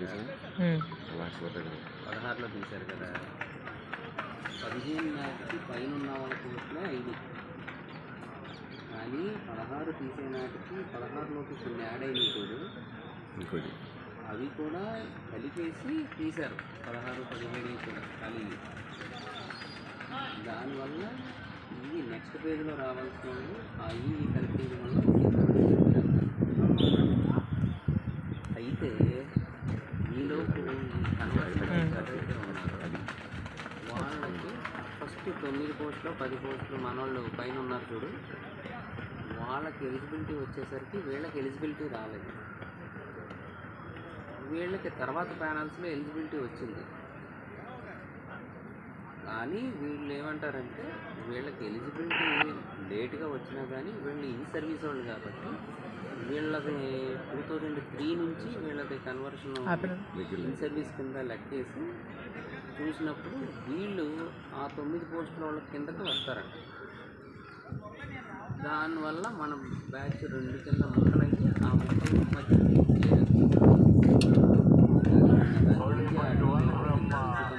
తీసాం. లాస్ట్ వరకు 16లో తీశారు కదా. 15 నాటికి పైన ఉన్న వాళ్ళ పోస్టులే 5. కానీ 16 తీసే నాటికి 16లోకి కొన్ని యాడ్ అయినాయి చూడు, ఇంకోటి అవి కూడా కలిపేసి తీశారు. 16, 17 కూడా కలిగి. దానివల్ల ఇవి నెక్స్ట్ పేజ్లో రావాల్సిన వాళ్ళు అవి కలిపేయడం వల్ల అయితే ఈలోపు ఈ కన్వర్షన్ ఎవరైతే ఉన్నారో వాళ్ళకి ఫస్ట్ 9 పోస్టులు 10 పోస్టులు మనోళ్ళు పైన ఉన్నారు చూడు, వాళ్ళకి ఎలిజిబిలిటీ వచ్చేసరికి వీళ్ళకి ఎలిజిబిలిటీ రాలేదు. వీళ్ళకి తర్వాత ప్యానల్స్లో ఎలిజిబిలిటీ వచ్చింది. కానీ వీళ్ళు ఏమంటారంటే వీళ్ళకి ఎలిజిబిలిటీ లేట్గా వచ్చినా కానీ వీళ్ళు ఇన్ సర్వీస్ వాళ్ళు కాబట్టి వీళ్ళది 2003 నుంచి వీళ్ళది కన్వర్షన్ ఇన్ సర్వీస్ కింద లెక్కేసి చూసినప్పుడు వీళ్ళు ఆ 9 పోస్టుల వాళ్ళ కిందకి వస్తారంట. దానివల్ల మన బ్యాచ్ 2 కింద ముక్కలైతే ఆ ముక్కల మధ్య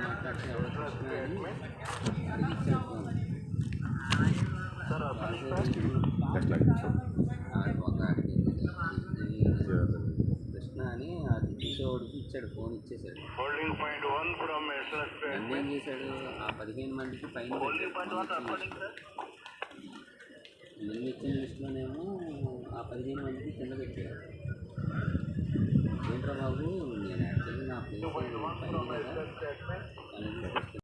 మాట్లాడితే ఎవరో కృష్ణ అని అడిగించారు ఫోన్. కృష్ణ అని అది చూసేవాడికి ఇచ్చాడు, ఫోన్ ఇచ్చేసాడు. నన్ను ఏం చేశాడు, ఆ 15 మందికి పైన నిన్న ఇచ్చిన లిస్టులోనేమో ఆ 15 మందికి కింద పెట్టాడు. ఏంట్రా బాబు, నేను యాక్చువల్లీ నా ప్లేస్ పైన కదా